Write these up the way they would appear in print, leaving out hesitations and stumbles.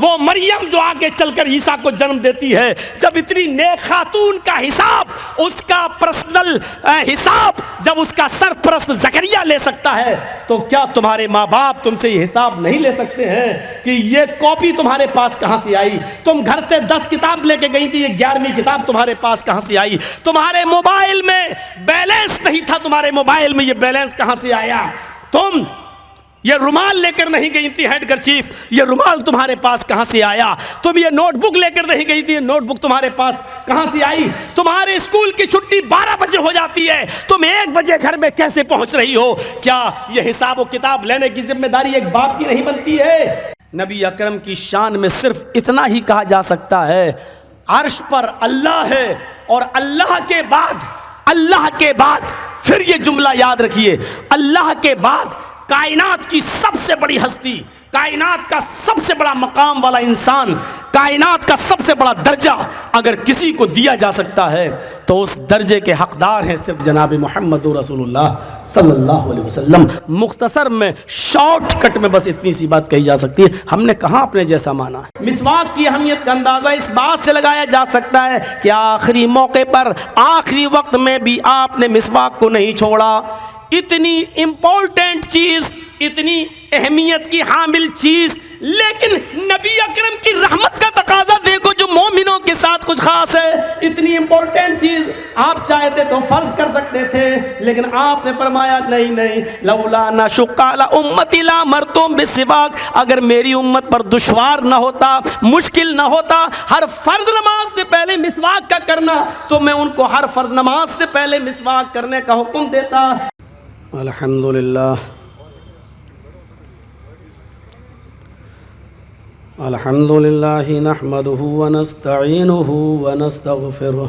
وہ مریم جو آگے چل کر عیسیٰ کو جنم دیتی ہے، جب اتنی نیک خاتون کا حساب، اس کا پرسنل حساب جب اس کا سرپرست زکریا لے سکتا ہے، تو کیا تمہارے ماں باپ تم سے یہ حساب نہیں لے سکتے ہیں کہ یہ کاپی تمہارے پاس کہاں سے آئی؟ تم گھر سے 10 کتاب لے کے گئی تھی، یہ 11ویں کتاب تمہارے پاس کہاں سے آئی؟ تمہارے موبائل میں بیلنس نہیں تھا، تمہارے موبائل میں یہ بیلنس کہاں سے آیا؟ تم یہ رومال لے کر نہیں گئی تھی ہیڈ کرچیف، یہ رومال تمہارے پاس کہاں سے آیا؟ تم یہ نوٹ بک لے کر نہیں گئی تھی، یہ نوٹ بک تمہارے پاس کہاں سے آئی؟ تمہارے اسکول کی چھٹی 12 بجے ہو جاتی ہے، تم 1 بجے گھر میں کیسے پہنچ رہی ہو؟ کیا یہ حساب و کتاب لینے کی ذمہ داری ایک باپ کی نہیں بنتی ہے؟ نبی اکرم کی شان میں صرف اتنا ہی کہا جا سکتا ہے، عرش پر اللہ ہے، اور اللہ کے بعد پھر یہ جملہ یاد رکھیے، اللہ کے بعد کائنات کی سب سے بڑی ہستی، کائنات کا سب سے بڑا مقام والا انسان، کائنات کا سب سے بڑا درجہ اگر کسی کو دیا جا سکتا ہے تو اس درجے کے حقدار ہیں صرف جناب محمد رسول اللہ صلی اللہ علیہ وسلم۔ مختصر میں شارٹ کٹ میں بس اتنی سی بات کہی جا سکتی ہے، ہم نے کہاں اپنے جیسا مانا ہے۔ مسواک کی اہمیت کا اندازہ اس بات سے لگایا جا سکتا ہے کہ آخری موقع پر، آخری وقت میں بھی آپ نے مسواک کو نہیں چھوڑا۔ اتنی امپورٹنٹ چیز، اتنی اہمیت کی حامل چیز، لیکن نبی اکرم کی رحمت کا تقاضا دیکھو جو مومنوں کے ساتھ کچھ خاص ہے۔ اتنی امپورٹنٹ چیز آپ چاہتے تو فرض کر سکتے تھے، لیکن آپ نے فرمایا نہیں، لولا نشق علی امتی لامرتم بالسواک، اگر میری امت پر دشوار نہ ہوتا، مشکل نہ ہوتا ہر فرض نماز سے پہلے مسواک کا کرنا، تو میں ان کو ہر فرض نماز سے پہلے مسواک کرنے کا حکم دیتا۔ الحمدللہ نحمده ونستعینه ونستغفره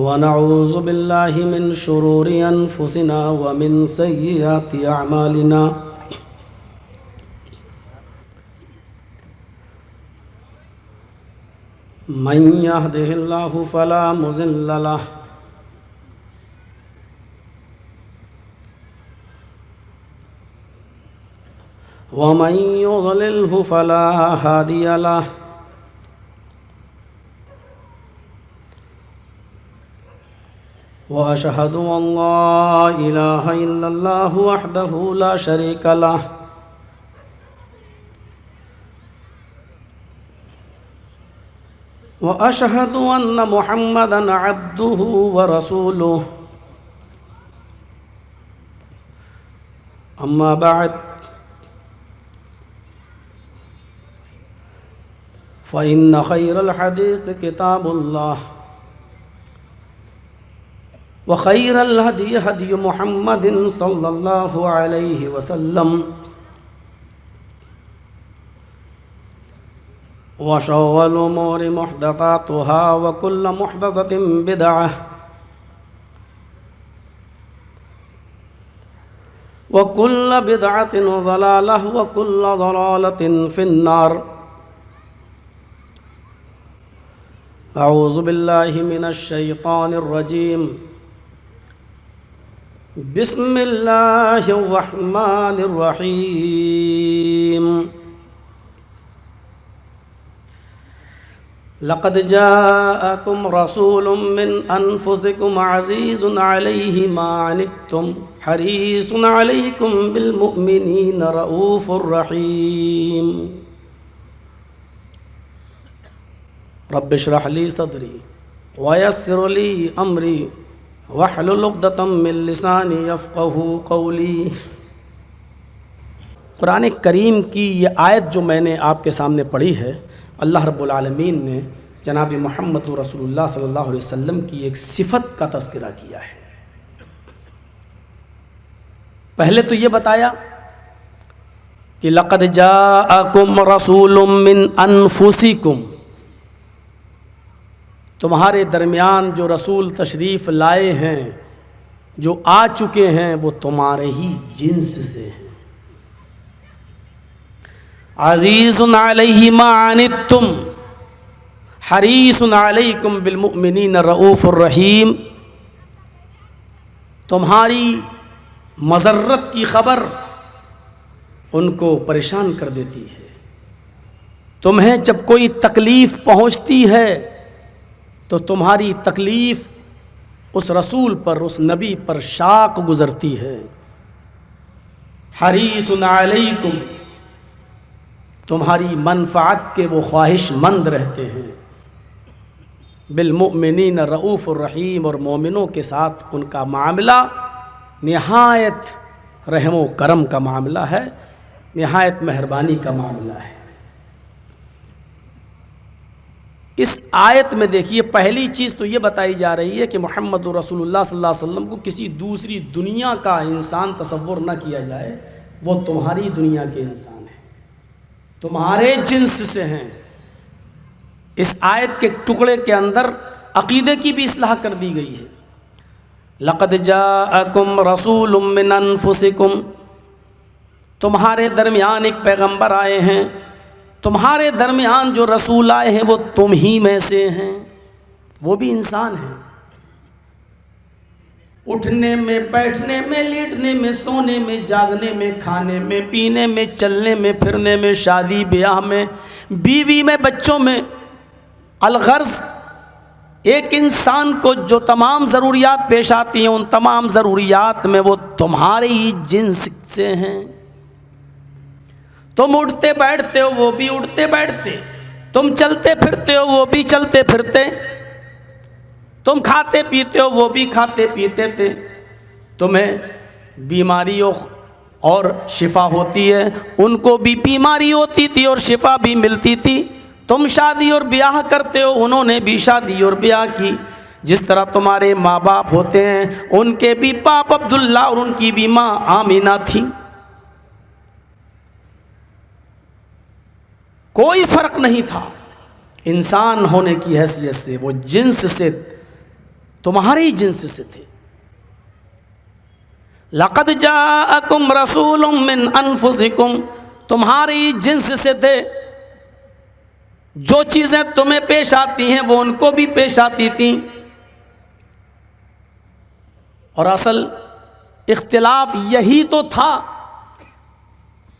ونعوذ باللہ من شرور انفسنا ومن سیئات اعمالنا من يهده الله فلا مضل له ومن يضلله فلا هادي له وأشهد أن لا إله إلا الله وحده لا شريك له وأشهد أن محمدًا عبده ورسوله أما بعد فإن خير الحديث كتاب الله وخير الهدي هدي محمد صلى الله عليه وسلم وشر الأمور محدثاتها وكل محدثة بدعة وكل بدعة ضلالة وكل ضلالة في النار۔ اعوذ باللہ من الشیطان الرجیم، بسم اللہ الرحمن الرحیم۔ لقد جاءکم رسول من انفسکم عزیز علیہ ما عنتم حریص علیکم بالمؤمنین رؤوف الرحیم۔ رب اشرح لی صدری ویسر لی امری واحلل عقدۃ من لسانی یفقہوا قولی۔ قرآن کریم کی یہ آیت جو میں نے آپ کے سامنے پڑھی ہے، اللہ رب العالمین نے جناب محمد رسول اللہ صلی اللہ علیہ وسلم کی ایک صفت کا تذکرہ کیا ہے۔ پہلے تو یہ بتایا کہ لقد جاءکم رسول من انفسکم، تمہارے درمیان جو رسول تشریف لائے ہیں، جو آ چکے ہیں، وہ تمہارے ہی جنس سے ہیں۔ عزیز علیہ ما عنتم حریص علیکم بالمؤمنین رؤوف الرحیم، تمہاری مضرت کی خبر، ان کو پریشان کر دیتی ہے۔ تمہیں جب کوئی تکلیف پہنچتی ہے تو تمہاری تکلیف اس رسول پر، اس نبی پر شاق گزرتی ہے۔ حریص علیکم، تمہاری منفعت کے وہ خواہش مند رہتے ہیں۔ بالمؤمنین رؤوف الرحیم، اور مومنوں کے ساتھ ان کا معاملہ نہایت رحم و کرم کا معاملہ ہے، نہایت مہربانی کا معاملہ ہے۔ اس آیت میں دیکھیے، پہلی چیز تو یہ بتائی جا رہی ہے کہ محمد رسول اللہ صلی اللہ علیہ وسلم کو کسی دوسری دنیا کا انسان تصور نہ کیا جائے، وہ تمہاری دنیا کے انسان ہیں، تمہارے جنس سے ہیں۔ اس آیت کے ٹکڑے کے اندر عقیدے کی بھی اصلاح کر دی گئی ہے۔ لقد جاءکم رسول من انفسکم، تمہارے درمیان ایک پیغمبر آئے ہیں، تمہارے درمیان جو رسول آئے ہیں وہ تم ہی میں سے ہیں، وہ بھی انسان ہیں۔ اٹھنے میں، بیٹھنے میں، لیٹنے میں، سونے میں، جاگنے میں، کھانے میں، پینے میں، چلنے میں، پھرنے میں، شادی بیاہ میں، بیوی میں، بچوں میں، الغرض ایک انسان کو جو تمام ضروریات پیش آتی ہیں، ان تمام ضروریات میں وہ تمہارے ہی جنس سے ہیں۔ تم اٹھتے بیٹھتے ہو، وہ بھی اٹھتے بیٹھتے، تم چلتے پھرتے ہو، وہ بھی چلتے پھرتے، تم کھاتے پیتے ہو، وہ بھی کھاتے پیتے تھے۔ تمہیں بیماریوں اور شفا ہوتی ہے، ان کو بھی بیماری ہوتی تھی اور شفا بھی ملتی تھی۔ تم شادی اور بیاہ کرتے ہو، انہوں نے بھی شادی اور بیاہ کی۔ جس طرح تمہارے ماں باپ ہوتے ہیں، ان کے بھی باپ عبداللہ اور ان کی بھی ماں آمینہ تھی۔ کوئی فرق نہیں تھا انسان ہونے کی حیثیت سے، وہ جنس سے، تمہارے ہی جنس سے تھے۔ لقد جاءکم رسول من انفسکم، تمہارے ہی جنس سے تھے۔ جو چیزیں تمہیں پیش آتی ہیں وہ ان کو بھی پیش آتی تھیں، اور اصل اختلاف یہی تو تھا۔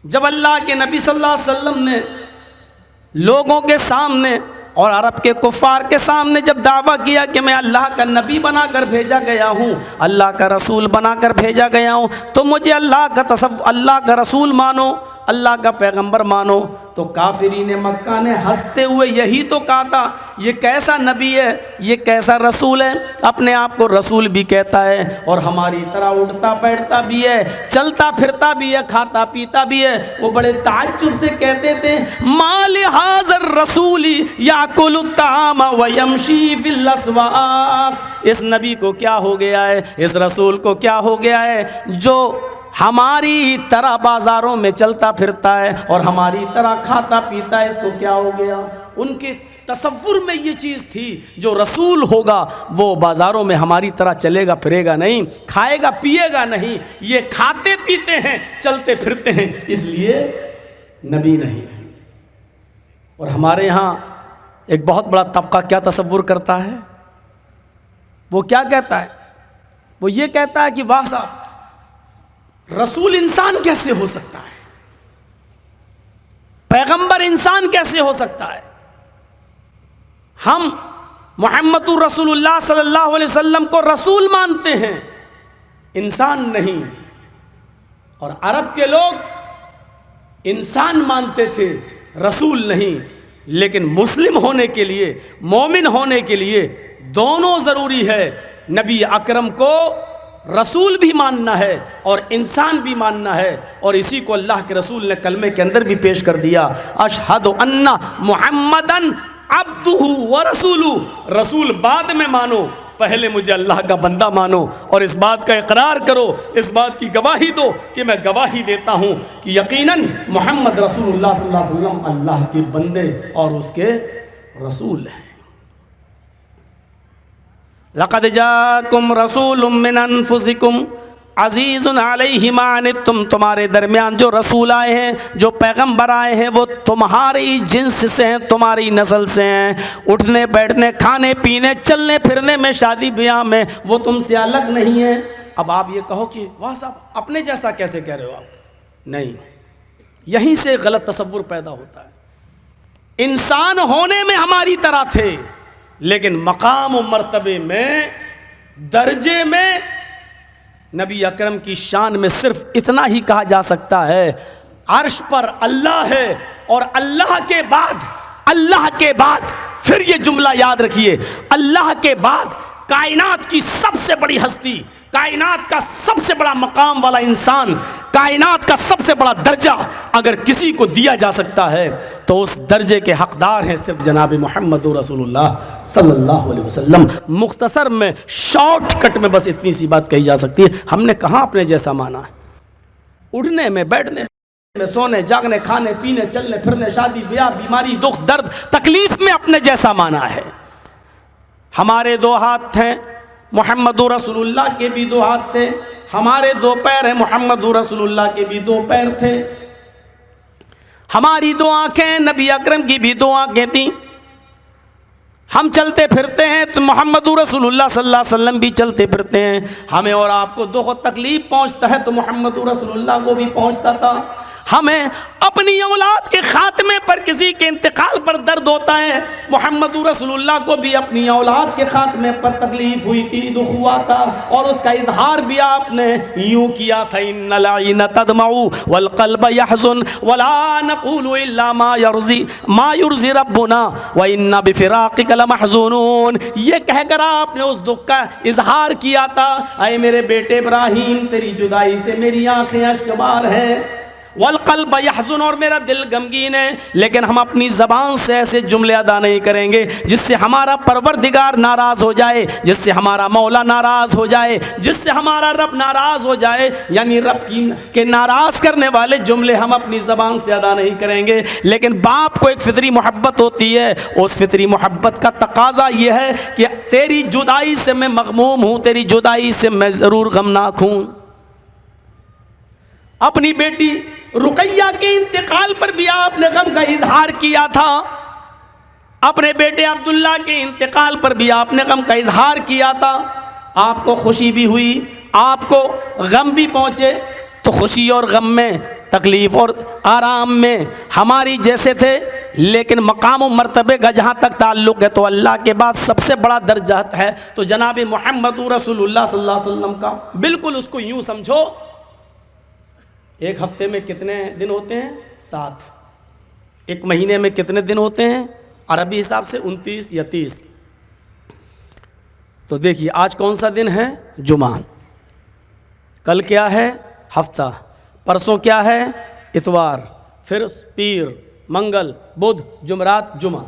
جب اللہ کے نبی صلی اللہ علیہ وسلم نے لوگوں کے سامنے اور عرب کے کفار کے سامنے جب دعویٰ کیا کہ میں اللہ کا نبی بنا کر بھیجا گیا ہوں، اللہ کا رسول بنا کر بھیجا گیا ہوں، تو مجھے اللہ کا رسول مانو، اللہ کا پیغمبر مانو، تو کافرین مکہ نے ہنستے ہوئے یہی تو کہا تھا، یہ کیسا نبی ہے، یہ کیسا رسول ہے، اپنے آپ کو رسول بھی کہتا ہے اور ہماری طرح اٹھتا بیٹھتا بھی ہے، چلتا پھرتا بھی ہے، کھاتا پیتا بھی ہے۔ وہ بڑے تعجب سے کہتے تھے، ما لہذا الرسول یاکل الطعام ویمشی فی الاسواق، اس نبی کو کیا ہو گیا ہے، اس رسول کو کیا ہو گیا ہے جو ہماری طرح بازاروں میں چلتا پھرتا ہے اور ہماری طرح کھاتا پیتا ہے، اس کو کیا ہو گیا؟ ان کے تصور میں یہ چیز تھی، جو رسول ہوگا وہ بازاروں میں ہماری طرح چلے گا پھرے گا نہیں، کھائے گا پیے گا نہیں، یہ کھاتے پیتے ہیں، چلتے پھرتے ہیں، اس لیے نبی نہیں ہے۔ اور ہمارے ہاں ایک بہت بڑا طبقہ کیا تصور کرتا ہے، وہ کیا کہتا ہے، وہ یہ کہتا ہے کہ واہ صاحب، رسول انسان کیسے ہو سکتا ہے، پیغمبر انسان کیسے ہو سکتا ہے؟ ہم محمد رسول اللہ صلی اللہ علیہ وسلم کو رسول مانتے ہیں، انسان نہیں۔ اور عرب کے لوگ انسان مانتے تھے، رسول نہیں۔ لیکن مسلم ہونے کے لیے، مومن ہونے کے لیے دونوں ضروری ہے، نبی اکرم کو رسول بھی ماننا ہے اور انسان بھی ماننا ہے، اور اسی کو اللہ کے رسول نے کلمے کے اندر بھی پیش کر دیا، اشہد ان محمدن عبدہ ورسولہ، رسول بعد میں مانو، پہلے مجھے اللہ کا بندہ مانو اور اس بات کا اقرار کرو، اس بات کی گواہی دو کہ میں گواہی دیتا ہوں کہ یقیناً محمد رسول اللہ صلی اللہ علیہ وسلم اللہ کے بندے اور اس کے رسول ہیں۔ لقد جاءکم رسول من انفسکم عزیز علیہ ما عنتم، تمہارے درمیان جو رسول آئے ہیں، جو پیغمبر آئے ہیں، وہ تمہاری جنس سے ہیں، تمہاری نسل سے ہیں، اٹھنے بیٹھنے، کھانے پینے، چلنے پھرنے میں، شادی بیاہ میں وہ تم سے الگ نہیں ہیں۔ اب آپ یہ کہو کہ واہ صاحب اپنے جیسا کیسے کہہ رہے ہو آپ؟ نہیں، یہیں سے غلط تصور پیدا ہوتا ہے۔ انسان ہونے میں ہماری طرح تھے، لیکن مقام و مرتبے میں، درجے میں نبی اکرم کی شان میں صرف اتنا ہی کہا جا سکتا ہے، عرش پر اللہ ہے، اور اللہ کے بعد پھر یہ جملہ یاد رکھیے، اللہ کے بعد کائنات کی سب سے بڑی ہستی، کائنات کا سب سے بڑا مقام والا انسان، کائنات کا سب سے بڑا درجہ اگر کسی کو دیا جا سکتا ہے تو اس درجے کے حقدار ہیں صرف جناب محمد رسول اللہ صلی اللہ علیہ وسلم۔ مختصر میں، شارٹ کٹ میں بس اتنی سی بات کہی جا سکتی ہے، ہم نے کہاں اپنے جیسا مانا ہے؟ اٹھنے میں، بیٹھنے میں، سونے، جاگنے، کھانے، پینے، چلنے پھرنے، شادی بیاہ، بیماری، دکھ، درد، تکلیف میں اپنے جیسا مانا ہے۔ ہمارے دو ہاتھ ہیں، محمد رسول اللہ کے بھی دو ہاتھ تھے، ہمارے دو پیر ہیں، محمد رسول اللہ کے بھی دو پیر تھے، ہماری دو آنکھیں، نبی اکرم کی بھی دو آنکھیں تھیں، ہم چلتے پھرتے ہیں تو محمد رسول اللہ صلی اللہ علیہ وسلم بھی چلتے پھرتے ہیں، ہمیں اور آپ کو دکھ و تکلیف پہنچتا ہے تو محمد رسول اللہ کو بھی پہنچتا تھا، ہمیں اپنی اولاد کے خاتمے پر، کسی کے انتقال پر درد ہوتا ہے، محمد رسول اللہ کو بھی اپنی اولاد کے خاتمے پر تکلیف ہوئی تھی، دکھ ہوا تھا، اور اس کا اظہار بھی آپ نے یوں کیا تھا، ان العین تدمع والقلب يحزن ولا نقول الا ما يرضي ربنا وانا بفراقك لمحزونون، یہ کہہ کر آپ نے اس دکھ کا اظہار کیا تھا، اے میرے بیٹے ابراہیم، تیری جدائی سے میری آنکھیں اشکبار ہیں، والقلب یحزن، اور میرا دل غمگین ہے، لیکن ہم اپنی زبان سے ایسے جملے ادا نہیں کریں گے جس سے ہمارا پروردگار ناراض ہو جائے، جس سے ہمارا مولا ناراض ہو جائے، جس سے ہمارا رب ناراض ہو جائے، یعنی رب کے ناراض کرنے والے جملے ہم اپنی زبان سے ادا نہیں کریں گے۔ لیکن باپ کو ایک فطری محبت ہوتی ہے، اس فطری محبت کا تقاضا یہ ہے کہ تیری جدائی سے میں مغموم ہوں، تیری جدائی سے میں ضرور غمناک ہوں۔ اپنی بیٹی رقیہ کے انتقال پر بھی آپ نے غم کا اظہار کیا تھا، اپنے بیٹے عبداللہ کے انتقال پر بھی آپ نے غم کا اظہار کیا تھا، آپ کو خوشی بھی ہوئی، آپ کو غم بھی پہنچے، تو خوشی اور غم میں، تکلیف اور آرام میں ہماری جیسے تھے، لیکن مقام و مرتبے کا جہاں تک تعلق ہے تو اللہ کے بعد سب سے بڑا درجہ ہے تو جناب محمد رسول اللہ صلی اللہ علیہ وسلم کا۔ بالکل اس کو یوں سمجھو، ایک ہفتے میں کتنے دن ہوتے ہیں؟ 7۔ ایک مہینے میں کتنے دن ہوتے ہیں؟ عربی حساب سے 29 یا 30۔ تو دیکھیے آج کون سا دن ہے؟ جمعہ، کل کیا ہے؟ ہفتہ، پرسوں کیا ہے؟ اتوار، پھر پیر، منگل، بدھ، جمعرات، جمعہ۔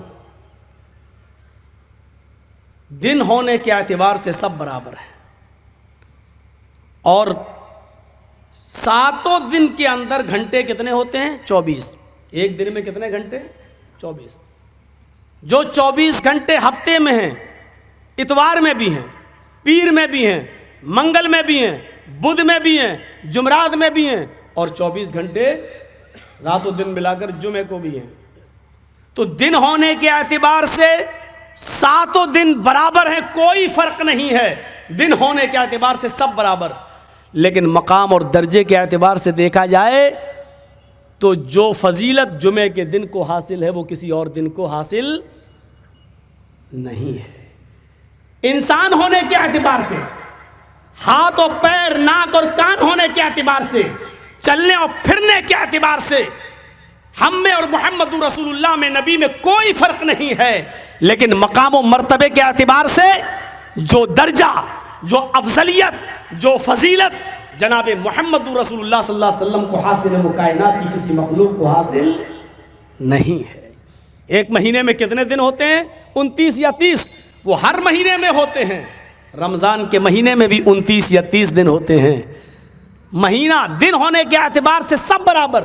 دن ہونے کے اعتبار سے سب برابر ہیں، اور 7 دن کے اندر گھنٹے کتنے ہوتے ہیں؟ 24۔ ایک دن میں کتنے گھنٹے؟ 24۔ جو 24 گھنٹے ہفتے میں ہیں، اتوار میں بھی ہیں، پیر میں بھی ہیں، منگل میں بھی ہیں، بدھ میں بھی ہیں، جمعرات میں بھی ہیں، اور 24 گھنٹے رات و دن ملا کر جمعے کو بھی ہیں۔ تو دن ہونے کے اعتبار سے 7 دن برابر ہیں، کوئی فرق نہیں ہے، دن ہونے کے اعتبار سے سب برابر۔ لیکن مقام اور درجے کے اعتبار سے دیکھا جائے تو جو فضیلت جمعے کے دن کو حاصل ہے وہ کسی اور دن کو حاصل نہیں ہے۔ انسان ہونے کے اعتبار سے، ہاتھ اور پیر، ناک اور کان ہونے کے اعتبار سے، چلنے اور پھرنے کے اعتبار سے ہم میں اور محمد رسول اللہ میں، نبی میں کوئی فرق نہیں ہے، لیکن مقام و مرتبے کے اعتبار سے جو درجہ، جو افضلیت، جو فضیلت جناب محمد رسول اللہ صلی اللہ علیہ وسلم کو حاصل ہے وہ کائنات کی کسی مخلوق کو حاصل نہیں ہے۔ ایک مہینے میں کتنے دن ہوتے ہیں؟ 29 یا 30۔ وہ ہر مہینے میں ہوتے ہیں، رمضان کے مہینے میں بھی 29 یا 30 دن ہوتے ہیں۔ مہینہ دن ہونے کے اعتبار سے سب برابر،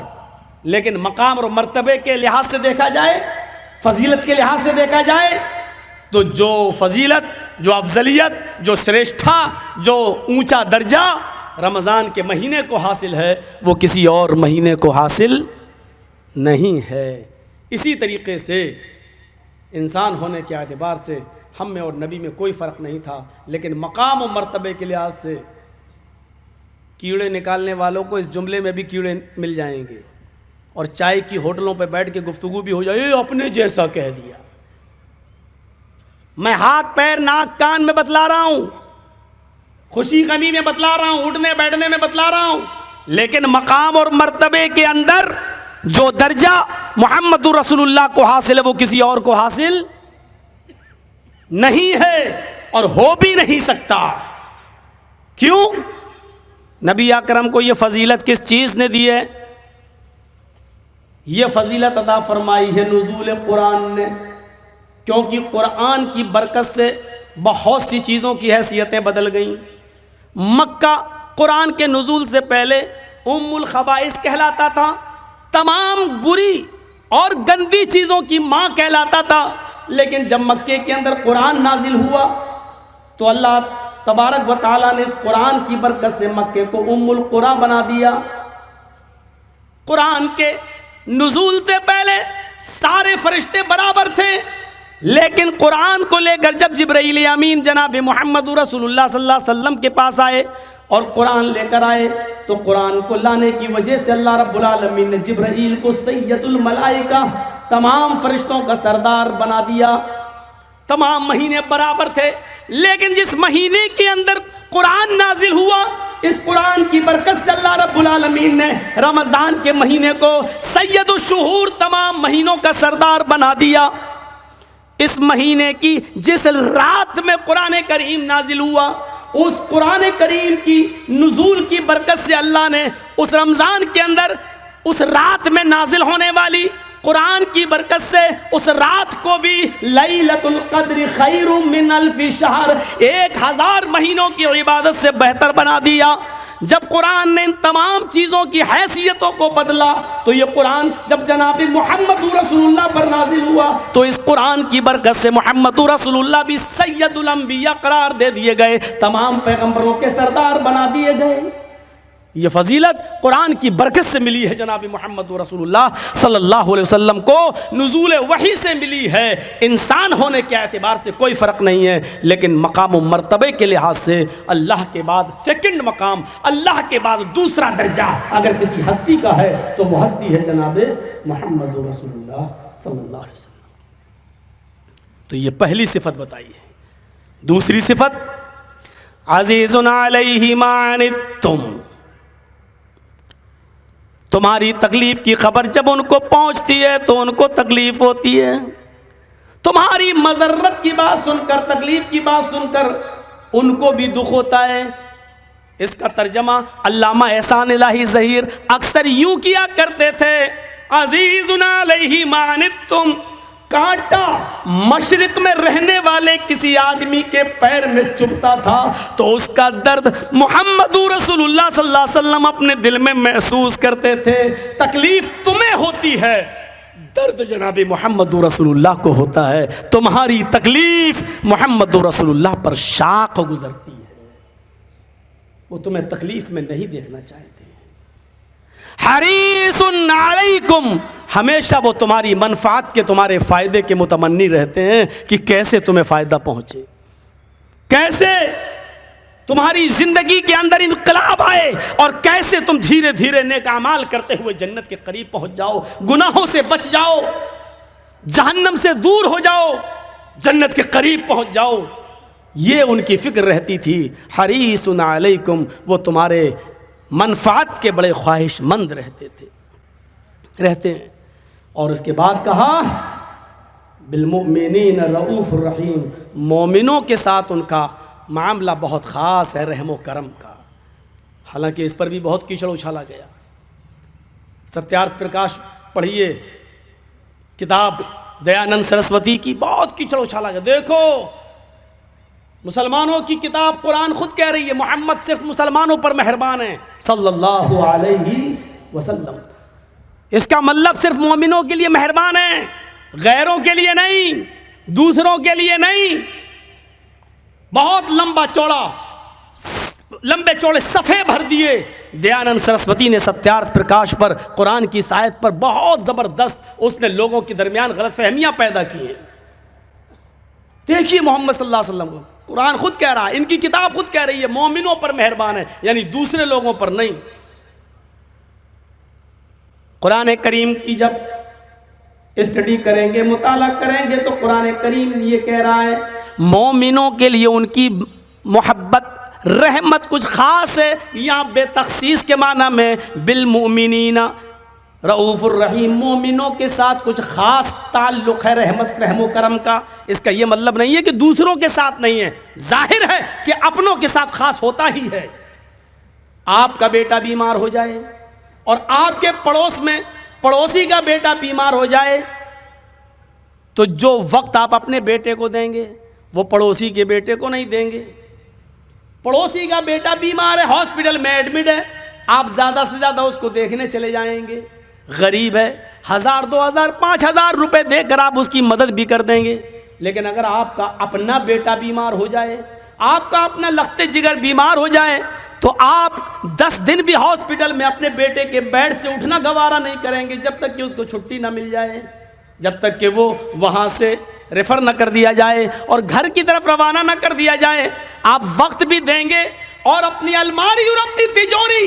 لیکن مقام اور مرتبے کے لحاظ سے دیکھا جائے، فضیلت کے لحاظ سے دیکھا جائے تو جو فضیلت، جو افضلیت، جو سریشٹھا، جو اونچا درجہ رمضان کے مہینے کو حاصل ہے وہ کسی اور مہینے کو حاصل نہیں ہے۔ اسی طریقے سے انسان ہونے کے اعتبار سے ہم میں اور نبی میں کوئی فرق نہیں تھا، لیکن مقام و مرتبے کے لحاظ سے کیڑے نکالنے والوں کو اس جملے میں بھی کیڑے مل جائیں گے، اور چائے کی ہوٹلوں پہ بیٹھ کے گفتگو بھی ہو جائے، اپنے جیسا کہہ دیا. میں ہاتھ پیر ناک کان میں بتلا رہا ہوں، خوشی غمی میں بتلا رہا ہوں، اٹھنے بیٹھنے میں بتلا رہا ہوں، لیکن مقام اور مرتبے کے اندر جو درجہ محمد رسول اللہ کو حاصل ہے وہ کسی اور کو حاصل نہیں ہے اور ہو بھی نہیں سکتا. کیوں؟ نبی اکرم کو یہ فضیلت کس چیز نے دی ہے؟ یہ فضیلت عطا فرمائی ہے نزول قرآن نے، کیونکہ قرآن کی برکت سے بہت سی چیزوں کی حیثیتیں بدل گئیں. مکہ قرآن کے نزول سے پہلے ام الخبائث کہلاتا تھا، تمام بری اور گندی چیزوں کی ماں کہلاتا تھا. لیکن جب مکے کے اندر قرآن نازل ہوا تو اللہ تبارک و تعالیٰ نے اس قرآن کی برکت سے مکے کو ام القریٰ بنا دیا. قرآن کے نزول سے پہلے سارے فرشتے برابر تھے، لیکن قرآن کو لے کر جب جبرائیل امین جناب محمد رسول اللہ صلی اللہ علیہ وسلم کے پاس آئے اور قرآن لے کر آئے تو قرآن کو لانے کی وجہ سے اللہ رب العالمین نے جبرائیل کو سید الملائکہ، تمام فرشتوں کا سردار بنا دیا. تمام مہینے برابر تھے، لیکن جس مہینے کے اندر قرآن نازل ہوا، اس قرآن کی برکت سے اللہ رب العالمین نے رمضان کے مہینے کو سید الشہور، تمام مہینوں کا سردار بنا دیا. اس مہینے کی جس رات میں قرآن کریم نازل ہوا، اس قرآن کریم کی نزول کی برکت سے اللہ نے اس رمضان کے اندر اس رات میں نازل ہونے والی قرآن کی برکت سے اس رات کو بھی لیلۃ القدر خیر من الف شہر، 1000 مہینوں کی عبادت سے بہتر بنا دیا. جب قرآن نے ان تمام چیزوں کی حیثیتوں کو بدلا تو یہ قرآن جب جناب محمد رسول اللہ پر نازل ہوا تو اس قرآن کی برکت سے محمد رسول اللہ بھی سید الانبیاء قرار دے دیے گئے، تمام پیغمبروں کے سردار بنا دیے گئے. یہ فضیلت قرآن کی برکت سے ملی ہے. جناب محمد رسول اللہ صلی اللہ علیہ وسلم کو نزول وحی سے ملی ہے. انسان ہونے کے اعتبار سے کوئی فرق نہیں ہے، لیکن مقام و مرتبے کے لحاظ سے اللہ کے بعد سیکنڈ مقام، اللہ کے بعد دوسرا درجہ اگر کسی ہستی کا ہے تو وہ ہستی ہے جناب محمد رسول اللہ صلی اللہ علیہ وسلم. تو یہ پہلی صفت بتائی ہے. دوسری صفت عزیز علیہ ما عنتم، تمہاری تکلیف کی خبر جب ان کو پہنچتی ہے تو ان کو تکلیف ہوتی ہے. تمہاری مضرت کی بات سن کر، تکلیف کی بات سن کر ان کو بھی دکھ ہوتا ہے. اس کا ترجمہ علامہ احسان الہی ظہیر اکثر یوں کیا کرتے تھے، عزیز علیہ ما عنتم، کانٹا مشرق میں رہنے والے کسی آدمی کے پیر میں چبھتا تھا تو اس کا درد محمد رسول اللہ صلی اللہ علیہ وسلم اپنے دل میں محسوس کرتے تھے. تکلیف تمہیں ہوتی ہے، درد جناب محمد رسول اللہ کو ہوتا ہے. تمہاری تکلیف محمد رسول اللہ پر شاق گزرتی ہے، وہ تمہیں تکلیف میں نہیں دیکھنا چاہتے. حریص علیکم، ہمیشہ وہ تمہاری منفعت کے، تمہارے فائدے کے متمنی رہتے ہیں کہ کیسے تمہیں فائدہ پہنچے، کیسے تمہاری زندگی کے اندر انقلاب آئے اور کیسے تم دھیرے دھیرے نیک اعمال کرتے ہوئے جنت کے قریب پہنچ جاؤ، گناہوں سے بچ جاؤ، جہنم سے دور ہو جاؤ، جنت کے قریب پہنچ جاؤ. یہ ان کی فکر رہتی تھی. حریص علیکم، وہ تمہارے منفعت کے بڑے خواہش مند رہتے ہیں. اور اس کے بعد کہا بالمؤمنین رؤوف الرحیم، مومنوں کے ساتھ ان کا معاملہ بہت خاص ہے، رحم و کرم کا. حالانکہ اس پر بھی بہت کیچڑ اچھالا گیا. ستیارتھ پرکاش پڑھیے کتاب دیانند سرسوتی کی، بہت کیچڑ اچھالا گیا. دیکھو مسلمانوں کی کتاب قرآن خود کہہ رہی ہے محمد صرف مسلمانوں پر مہربان ہے صلی اللہ علیہ وسلم. اس کا مطلب صرف مومنوں کے لیے مہربان ہے، غیروں کے لیے نہیں، دوسروں کے لیے نہیں. بہت لمبے چوڑے صفحے بھر دیے دیانند سرسوتی نے ستیارتھ پرکاش پر، قرآن کی اس آیت پر. بہت زبردست اس نے لوگوں کے درمیان غلط فہمیاں پیدا کی ہیں. دیکھیے محمد صلی اللہ علیہ وسلم کو قرآن خود کہہ رہا ہے، ان کی کتاب خود کہہ رہی ہے مومنوں پر مہربان ہے، یعنی دوسرے لوگوں پر نہیں. قرآن کریم کی جب اسٹڈی کریں گے، مطالعہ کریں گے تو قرآن کریم یہ کہہ رہا ہے مومنوں کے لیے ان کی محبت رحمت کچھ خاص ہے. یہاں بے تخصیص کے معنی میں بالمؤمنین رؤوف الرحیم، مومنوں کے ساتھ کچھ خاص تعلق ہے رحم و کرم کا. اس کا یہ مطلب نہیں ہے کہ دوسروں کے ساتھ نہیں ہے، ظاہر ہے کہ اپنوں کے ساتھ خاص ہوتا ہی ہے. آپ کا بیٹا بیمار ہو جائے اور آپ کے پڑوس میں پڑوسی کا بیٹا بیمار ہو جائے تو جو وقت آپ اپنے بیٹے کو دیں گے وہ پڑوسی کے بیٹے کو نہیں دیں گے. پڑوسی کا بیٹا بیمار ہے، ہاسپٹل میں ایڈمٹ ہے، آپ زیادہ سے زیادہ اس کو دیکھنے چلے جائیں گے. غریب ہے، 1000 2000 5000 روپے دے کر آپ اس کی مدد بھی کر دیں گے. لیکن اگر آپ کا اپنا بیٹا بیمار ہو جائے، آپ کا اپنا لخت جگر بیمار ہو جائے تو آپ 10 دن بھی ہاسپٹل میں اپنے بیٹے کے بیڈ سے اٹھنا گوارا نہیں کریں گے جب تک کہ اس کو چھٹی نہ مل جائے، جب تک کہ وہ وہاں سے ریفر نہ کر دیا جائے اور گھر کی طرف روانہ نہ کر دیا جائے. آپ وقت بھی دیں گے اور اپنی الماری اور اپنی تجوری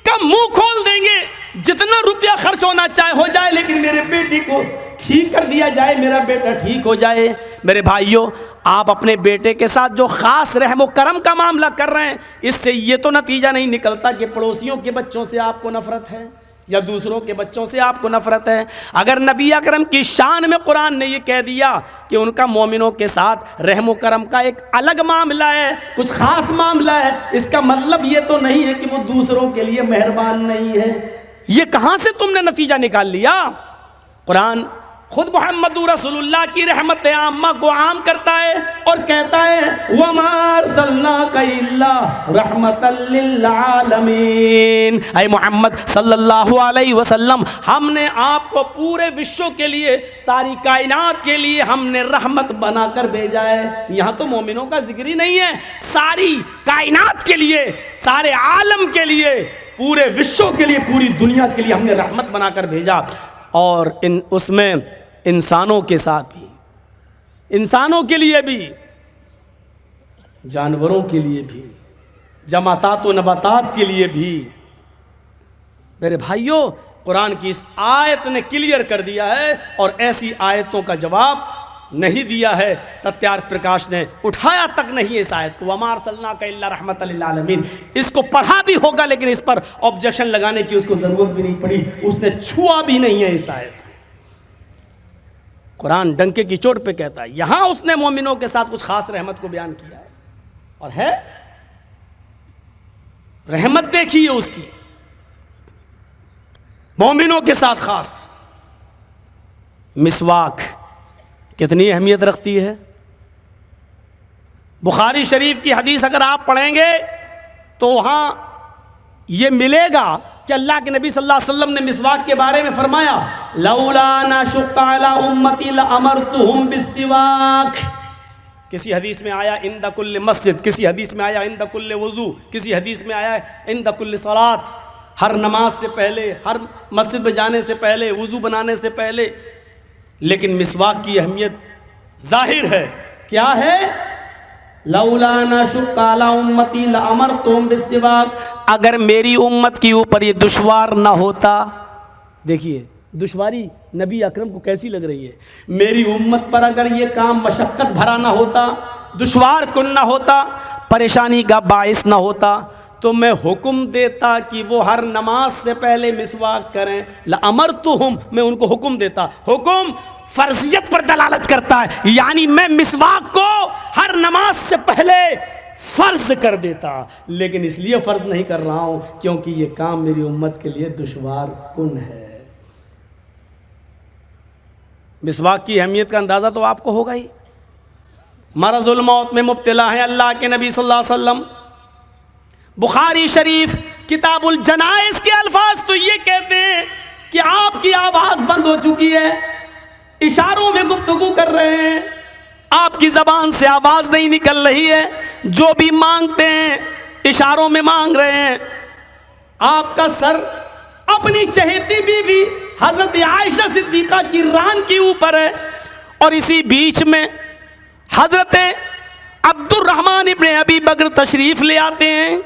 کا منہ کھول دیں گے، جتنا روپیہ خرچ ہونا چاہے ہو جائے لیکن میرے بیٹی کو ٹھیک کر دیا جائے، میرا بیٹا ٹھیک ہو جائے. میرے بھائیوں، آپ اپنے بیٹے کے ساتھ جو خاص رحم و کرم کا معاملہ کر رہے ہیں، اس سے یہ تو نتیجہ نہیں نکلتا کہ پڑوسیوں کے بچوں سے آپ کو نفرت ہے یا دوسروں کے بچوں سے آپ کو نفرت ہے. اگر نبی اکرم کی شان میں قرآن نے یہ کہہ دیا کہ ان کا مومنوں کے ساتھ رحم و کرم کا ایک الگ معاملہ ہے، کچھ خاص معاملہ ہے، اس کا مطلب یہ تو نہیں ہے کہ وہ دوسروں کے لیے مہربان نہیں ہے. یہ کہاں سے تم نے نتیجہ نکال لیا؟ قرآن خود محمد رسول اللہ کی رحمت عامہ کو عام کرتا ہے اور کہتا ہے وَمَا أَرْسَلْنَاكَ إِلَّا رَحْمَةً لِّلْعَالَمِينَ. اے محمد صلی اللہ علیہ وسلم، ہم نے آپ کو پورے وشو کے لیے، ساری کائنات کے لیے ہم نے رحمت بنا کر بھیجا ہے. یہاں تو مومنوں کا ذکر ہی نہیں ہے، ساری کائنات کے لیے، سارے عالم کے لیے، پورے وشو کے لیے، پوری دنیا کے لیے ہم نے رحمت بنا کر بھیجا. اور اس میں انسانوں کے ساتھ بھی، انسانوں کے لیے بھی، جانوروں کے لیے بھی، جماعتات و نباتات کے لیے بھی. میرے بھائیوں، قرآن کی اس آیت نے کلیئر کر دیا ہے اور ایسی آیتوں کا جواب نہیں دیا ہے. ستیارتھ پرکاش نے اٹھایا تک نہیں اس آیت کو، وَمَا أَرْسَلْنَاكَ إِلَّا رَحْمَةً لِّلْعَالَمِينَ. اس کو پڑھا بھی ہوگا لیکن اس پر آبجیکشن لگانے کی اس کو ضرورت بھی نہیں پڑی، اس نے چھوا بھی نہیں ہے اس آیت کو. قرآن ڈنکے کی چوٹ پہ کہتا ہے. یہاں اس نے مومنوں کے ساتھ کچھ خاص رحمت کو بیان کیا ہے اور ہے رحمت دیکھیے اس کی مومنوں کے ساتھ خاص. مسواک کتنی اہمیت رکھتی ہے. بخاری شریف کی حدیث اگر آپ پڑھیں گے تو وہاں یہ ملے گا کہ اللہ کے نبی صلی اللہ علیہ وسلم نے مسواک کے بارے میں فرمایا لولا ان اشق علی امتی لامرتهم بالسواک. کسی حدیث میں آیا عند کل مسجد، کسی حدیث میں آیا عند کل وضو، کسی حدیث میں آیا عند کل صلاۃ. ہر نماز سے پہلے، ہر مسجد میں جانے سے پہلے، وضو بنانے سے پہلے. لیکن مسواک کی اہمیت ظاہر ہے. کیا ہے؟ لولا ان اشق علی امتی لامرتهم بالسواک. اگر میری امت کے اوپر یہ دشوار نہ ہوتا، دیکھیے دشواری نبی اکرم کو کیسی لگ رہی ہے. میری امت پر اگر یہ کام مشقت بھرا نہ ہوتا، دشوار کن نہ ہوتا، پریشانی کا باعث نہ ہوتا، تو میں حکم دیتا کہ وہ ہر نماز سے پہلے مسواک کریں. لامرتہم، میں ان کو حکم دیتا. حکم فرضیت پر دلالت کرتا ہے، یعنی میں مسواک کو ہر نماز سے پہلے فرض کر دیتا. لیکن اس لیے فرض نہیں کر رہا ہوں کیونکہ یہ کام میری امت کے لیے دشوار کن ہے. مسواک کی اہمیت کا اندازہ تو آپ کو ہوگا ہی. مرض الموت میں مبتلا ہیں اللہ کے نبی صلی اللہ علیہ وسلم. بخاری شریف کتاب الجنائز کے الفاظ تو یہ کہتے ہیں کہ آپ کی آواز بند ہو چکی ہے، اشاروں میں گفتگو کر رہے ہیں، آپ کی زبان سے آواز نہیں نکل رہی ہے، جو بھی مانگتے ہیں اشاروں میں مانگ رہے ہیں. آپ کا سر اپنی چہیتی بیوی حضرت عائشہ صدیقہ کی ران کے اوپر ہے اور اسی بیچ میں حضرت عبد الرحمن ابن ابی بکر تشریف لے آتے ہیں.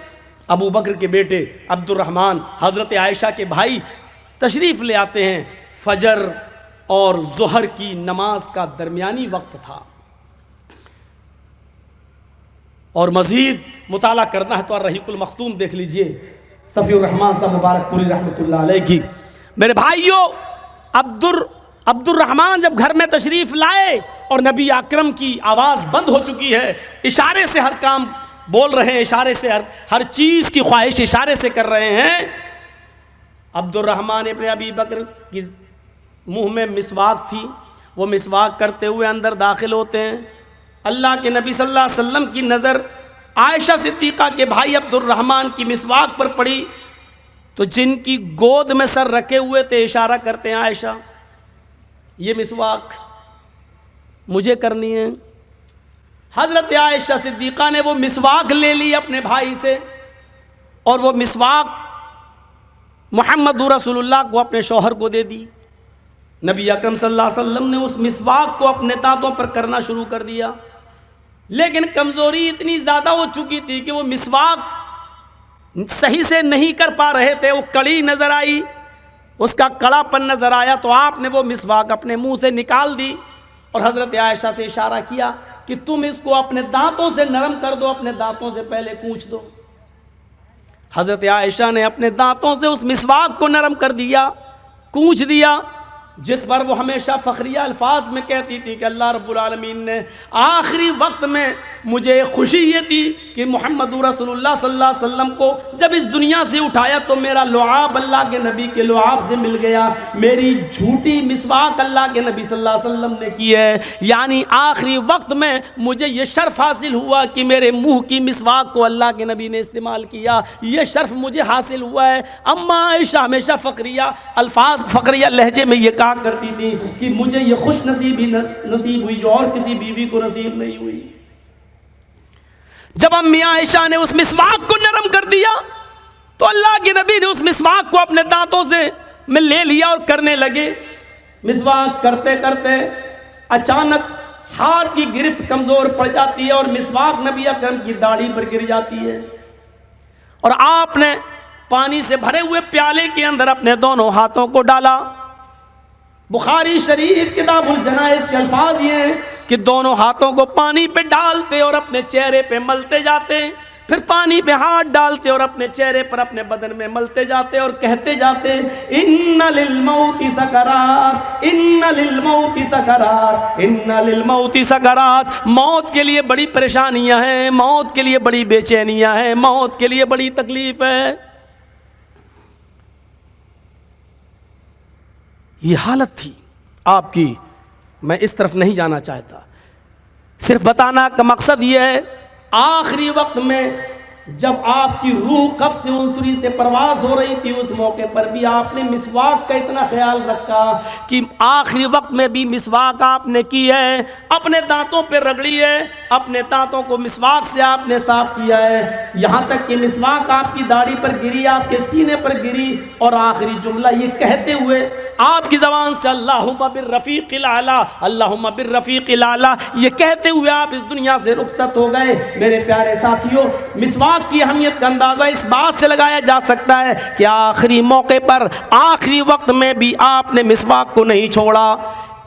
ابو بکر کے بیٹے عبد الرحمن حضرت عائشہ کے بھائی تشریف لے آتے ہیں. فجر اور ظہر کی نماز کا درمیانی وقت تھا. اور مزید مطالعہ کرنا ہے تو الرحیق المختوم دیکھ لیجئے, صفی الرحمان صاحب مبارک پوری رحمۃ اللہ علیہ کی. میرے بھائیوں, عبد الرحمان جب گھر میں تشریف لائے اور نبی اکرم کی آواز بند ہو چکی ہے, اشارے سے ہر کام بول رہے ہیں, اشارے سے ہر چیز کی خواہش اشارے سے کر رہے ہیں. عبد الرحمان ابن ابی بکر کی منہ میں مسواک تھی, وہ مسواک کرتے ہوئے اندر داخل ہوتے ہیں. اللہ کے نبی صلی اللہ علیہ وسلم کی نظر عائشہ صدیقہ کے بھائی عبد الرحمان کی مسواک پر پڑی تو جن کی گود میں سر رکھے ہوئے تھے اشارہ کرتے ہیں, عائشہ یہ مسواک مجھے کرنی ہے. حضرت عائشہ صدیقہ نے وہ مسواک لے لی اپنے بھائی سے, اور وہ مسواک محمد رسول اللہ کو اپنے شوہر کو دے دی. نبی اکرم صلی اللہ علیہ وسلم نے اس مسواک کو اپنے دانتوں پر کرنا شروع کر دیا, لیکن کمزوری اتنی زیادہ ہو چکی تھی کہ وہ مسواک صحیح سے نہیں کر پا رہے تھے. وہ کڑی نظر آئی, اس کا کڑا پن نظر آیا, تو آپ نے وہ مسواک اپنے منہ سے نکال دی اور حضرت عائشہ سے اشارہ کیا کہ تم اس کو اپنے دانتوں سے نرم کر دو, اپنے دانتوں سے پہلے کوچ دو. حضرت عائشہ نے اپنے دانتوں سے اس مسواک کو نرم کر دیا, کوچ دیا, جس پر وہ ہمیشہ فخریہ الفاظ میں کہتی تھی کہ اللہ رب العالمین نے آخری وقت میں مجھے خوشی یہ تھی کہ محمد رسول اللہ صلی اللہ علیہ وسلم کو جب اس دنیا سے اٹھایا تو میرا لعاب اللہ کے نبی کے لعاب سے مل گیا, میری جھوٹی مسواک اللہ کے نبی صلی اللہ علیہ وسلم نے کی ہے. یعنی آخری وقت میں مجھے یہ شرف حاصل ہوا کہ میرے منہ کی مسواک کو اللہ کے نبی نے استعمال کیا, یہ شرف مجھے حاصل ہوا ہے. اما عائشہ ہمیشہ فخریہ الفاظ, فخریہ لہجے میں یہ کہا کرتی تھی کہ مجھے یہ خوش نصیبی نصیب ہوئی جو اور کسی بیوی کو نصیب نہیں ہوئی. جب امی عائشہ نے اس مسواک کو نرم کر دیا تو اللہ کے نبی نے اس مسواک کو اپنے دانتوں سے میں لے لیا اور کرنے لگے. مسواک کرتے کرتے اچانک ہاتھ کی گرفت کمزور پڑ جاتی ہے اور مسواک نبی اکرم کی داڑھی پر گر جاتی ہے, اور آپ نے پانی سے بھرے ہوئے پیالے کے اندر اپنے دونوں ہاتھوں کو ڈالا. بخاری شریف کتاب الجنائز کے الفاظ یہ ہیں کہ دونوں ہاتھوں کو پانی پہ ڈالتے اور اپنے چہرے پہ ملتے جاتے, پھر پانی پہ ہاتھ ڈالتے اور اپنے چہرے پر اپنے بدن میں ملتے جاتے اور کہتے جاتے ان للموت سکرات, ان للموت سکرات, ان للموت سکرات. موت کے لیے بڑی پریشانیاں ہیں, موت کے لیے بڑی بے چینیاں ہیں, موت کے لیے بڑی تکلیف ہے. یہ حالت تھی آپ کی. میں اس طرف نہیں جانا چاہتا, صرف بتانا کا مقصد یہ ہے آخری وقت میں جب آپ کی روح قبض سے عنصری سے پرواز ہو رہی تھی, اس موقع پر بھی آپ نے مسواک کا اتنا خیال رکھا کہ آخری وقت میں بھی مسواک آپ نے کی ہے, اپنے دانتوں پہ رگڑی ہے, اپنے دانتوں کو مسواک سے آپ نے صاف کیا ہے, یہاں تک کہ مسواک آپ کی داڑھی پر گری, آپ کے سینے پر گری, اور آخری جملہ یہ کہتے ہوئے آپ کی زبان سے اللہم بالرفیق الاعلی, اللہم بالرفیق الاعلی, یہ کہتے ہوئے آپ اس دنیا سے رخصت ہو گئے. میرے پیارے ساتھیوں, مسواک کی اہمیت کا اندازہ اس بات سے لگایا جا سکتا ہے کہ آخری موقع پر آخری وقت میں بھی آپ نے مسواک کو نہیں چھوڑا.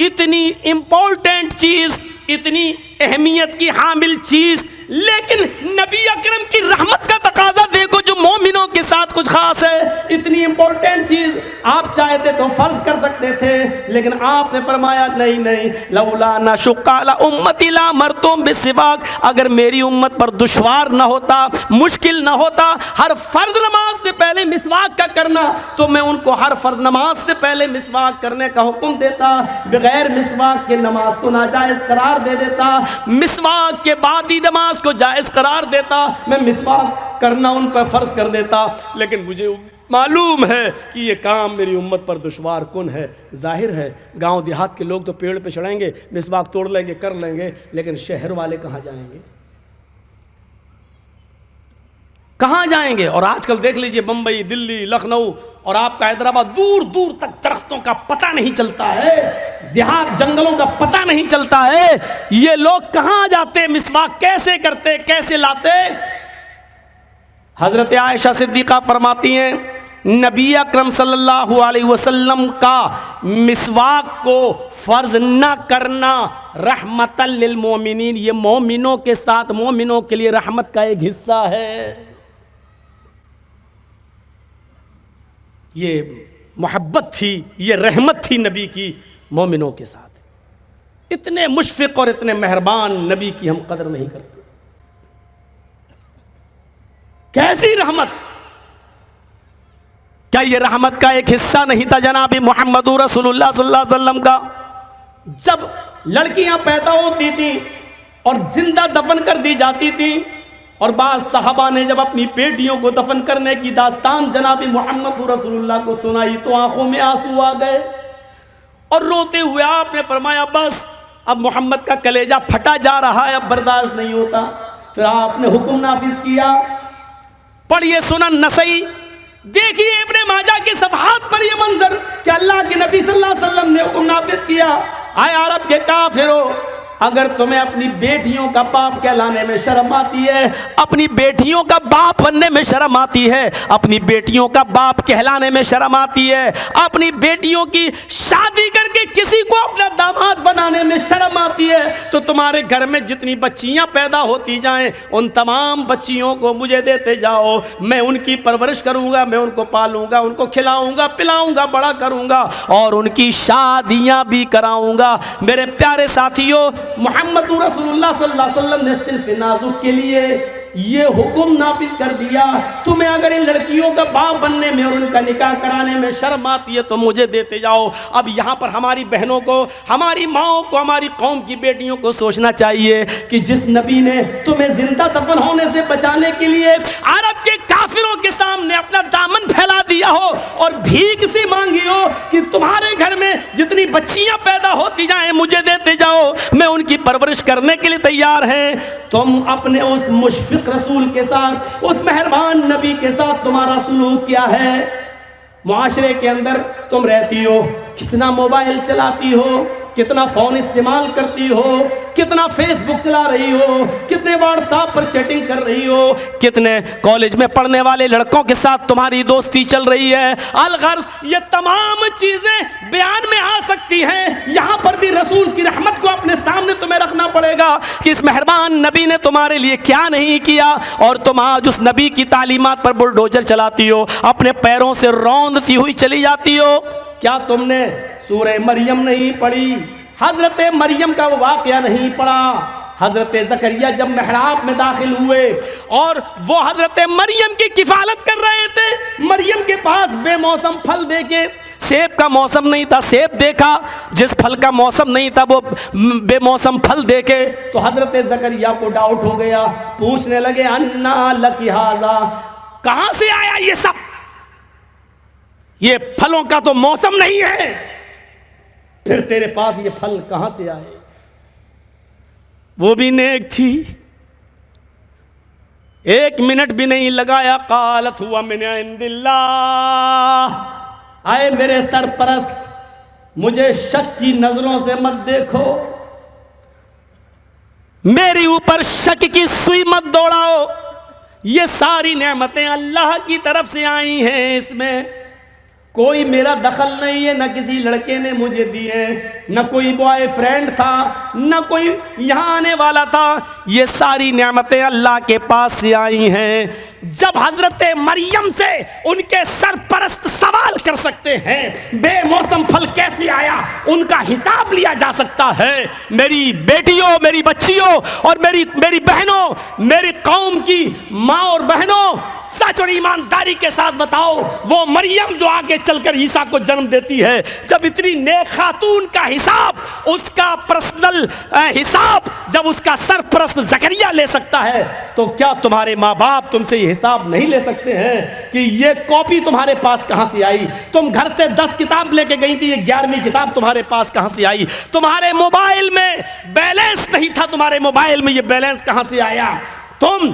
اتنی امپورٹنٹ چیز, اتنی اہمیت کی حامل چیز, لیکن نبی اکرم کی رحمت کا تقاضا دیکھو جو مومنوں کے ساتھ کچھ خاص ہے. اتنی امپورٹنٹ چیز آپ چاہتے تو فرض کر سکتے تھے, لیکن آپ نے فرمایا نہیں نہیں, لولا نشق علی امتی لامرتم بالسواک, اگر میری امت پر دشوار نہ ہوتا, مشکل نہ ہوتا ہر فرض نماز سے پہلے مسواک کا کرنا, تو میں ان کو ہر فرض نماز سے پہلے مسواک کرنے کا حکم دیتا, بغیر مسواک کے نماز کو ناجائز قرار دے دیتا, مسواک کے بعد ہی نماز کو جائز قرار دیتا, میں مسواک کرنا ان پر فرض کر دیتا. لیکن مجھے معلوم ہے کہ یہ کام میری امت پر دشوار کن ہے. ظاہر ہے گاؤں دیہات کے لوگ تو پیڑ پہ چڑھیں گے, مسواک توڑ لیں گے, کر لیں گے, لیکن شہر والے کہاں جائیں گے, کہاں جائیں گے؟ اور آج کل دیکھ لیجئے بمبئی, دلی, لکھنؤ اور آپ کا حیدرآباد, دور دور تک درختوں کا پتہ نہیں چلتا ہے, دیہات جنگلوں کا پتہ نہیں چلتا ہے. یہ لوگ کہاں جاتے, مسواک کیسے کرتے, کیسے لاتے؟ حضرت عائشہ صدیقہ فرماتی ہیں نبی اکرم صلی اللہ علیہ وسلم کا مسواک کو فرض نہ کرنا رحمت للمومنین، یہ مومنوں کے ساتھ، مومنوں کے لیے رحمت کا ایک حصہ ہے. یہ محبت تھی، یہ رحمت تھی نبی کی مومنوں کے ساتھ. اتنے مشفق اور اتنے مہربان نبی کی ہم قدر نہیں کرتے. کیسی رحمت! کیا یہ رحمت کا ایک حصہ نہیں تھا جناب محمد رسول اللہ صلی اللہ علیہ وسلم کا؟ جب لڑکیاں پیدا ہوتی تھیں اور زندہ دفن کر دی جاتی تھیں، اور بعض صحابہ نے جب اپنی بیٹیوں کو دفن کرنے کی داستان جناب محمد رسول اللہ کو سنائی تو آنکھوں میں آنسو آ گئے، اور روتے ہوئے آپ نے فرمایا بس اب محمد کا کلیجہ پھٹا جا رہا ہے، اب برداشت نہیں ہوتا. پھر آپ نے حکم نافذ کیا. پڑھیے سنن نسائی، دیکھیے ابن ماجہ کے صفحات پر یہ منظر کہ اللہ کے نبی صلی اللہ علیہ وسلم نے حکم نافذ کیا. آئے عرب کے کافرو، اگر تمہیں اپنی بیٹیوں کا باپ کہلانے میں شرم آتی ہے، اپنی بیٹیوں کا باپ بننے میں شرم آتی ہے، اپنی بیٹیوں کا باپ کہلانے میں شرم آتی ہے، اپنی بیٹیوں کی شادی کر کے کسی کو اپنا داماد بنانے میں شرم آتی ہے، تو تمہارے گھر میں جتنی بچیاں پیدا ہوتی جائیں ان تمام بچیوں کو مجھے دیتے جاؤ. میں ان کی پرورش کروں گا، میں ان کو پالوں گا، ان کو کھلاؤں گا، پلاؤں گا، بڑا کروں گا، اور ان کی شادیاں بھی کراؤں گا. میرے پیارے ساتھیوں، محمد رسول اللہ صلی اللہ علیہ وسلم نے صرف نازک کے لیے یہ حکم نافذ کر دیا، تمہیں اگر ان لڑکیوں کا باپ بننے میں اور ان کا نکاح کرانے میں شرم آتی ہے تو مجھے دیتے جاؤ. اب یہاں پر ہماری بہنوں کو، ہماری ماؤں کو، ہماری قوم کی بیٹیوں کو سوچنا چاہیے کہ جس نبی نے تمہیں زندہ دفن ہونے سے بچانے کے لیے عرب کے کافروں کے سامنے اپنا دامن پھیلا دیا ہو اور بھیک سی مانگی ہو کہ تمہارے گھر میں جتنی بچیاں پیدا ہوتی جائیں مجھے دیتے جاؤ، میں ان کی پرورش کرنے کے لیے تیار ہیں، تم اپنے اس مشفق رسول کے ساتھ، اس مہربان نبی کے ساتھ تمہارا سلوک کیا ہے؟ معاشرے کے اندر تم رہتی ہو، کتنا موبائل چلاتی ہو، کتنا فون استعمال کرتی ہو، کتنا فیس بک چلا رہی ہو، کتنے واٹس ایپ پر چیٹنگ کر رہی ہو، کتنے کالج میں پڑھنے والے لڑکوں کے ساتھ تمہاری دوستی چل رہی ہے. الغرض یہ تمام چیزیں بیان میں آ سکتی ہیں. یہاں پر بھی رسول کی رحمت کو اپنے سامنے تمہیں رکھنا پڑے گا کہ اس مہربان نبی نے تمہارے لیے کیا نہیں کیا، اور تم آج اس نبی کی تعلیمات پر بلڈوزر چلاتی ہو، اپنے پیروں سے روندتی ہوئی چلی جاتی ہو. کیا تم نے سورہ مریم نہیں پڑھی؟ حضرت مریم کا وہ واقعہ نہیں پڑھا؟ حضرت زکریا جب محراب میں داخل ہوئے اور وہ حضرت مریم کی کفالت کر رہے تھے، مریم کے پاس بے موسم پھل دے کے، سیب کا موسم نہیں تھا، سیب دیکھا، جس پھل کا موسم نہیں تھا وہ بے موسم پھل دے کے، تو حضرت زکریا کو ڈاؤٹ ہو گیا، پوچھنے لگے انا لکی ھذا، کہاں سے آیا یہ سب؟ یہ پھلوں کا تو موسم نہیں ہے، پھر تیرے پاس یہ پھل کہاں سے آئے؟ وہ بھی نیک تھی، ایک منٹ بھی نہیں لگایا، قالت ہوا من عند اللہ، آئے میرے سرپرست مجھے شک کی نظروں سے مت دیکھو، میری اوپر شک کی سوئی مت دوڑاؤ، یہ ساری نعمتیں اللہ کی طرف سے آئی ہیں، اس میں کوئی میرا دخل نہیں ہے، نہ کسی لڑکے نے مجھے دیے، نہ کوئی بوائے فرینڈ تھا، نہ کوئی یہاں آنے والا تھا، یہ ساری نعمتیں اللہ کے پاس سے آئی ہیں. جب حضرت مریم سے ان کے سرپرست سوال کر سکتے ہیں بے موسم پھل کیسے آیا، ان کا حساب لیا جا سکتا ہے. میری بیٹیوں، میری بچیوں اور میری بہنوں، میری قوم کی ماں اور بہنوں، سچ اور ایمانداری کے ساتھ بتاؤ، وہ مریم جو آگے چل کر عیسیٰ کو جنم دیتی ہے، جب اتنی نیک خاتون کا حساب، اس کا پرسنل حساب جب اس کا سرپرست زکریا لے سکتا ہے، تو کیا تمہارے ماں باپ تم سے یہ حساب نہیں لے سکتے ہیں کہ یہ کاپی تمہارے پاس کہاں سے آئی؟ تم گھر سے 10 کتاب لے کے گئی تھی، یہ 11ویں کتاب تمہارے پاس کہاں سے آئی؟ تمہارے موبائل میں بیلنس نہیں تھا، تمہارے موبائل میں یہ بیلنس کہاں سے آیا؟ تم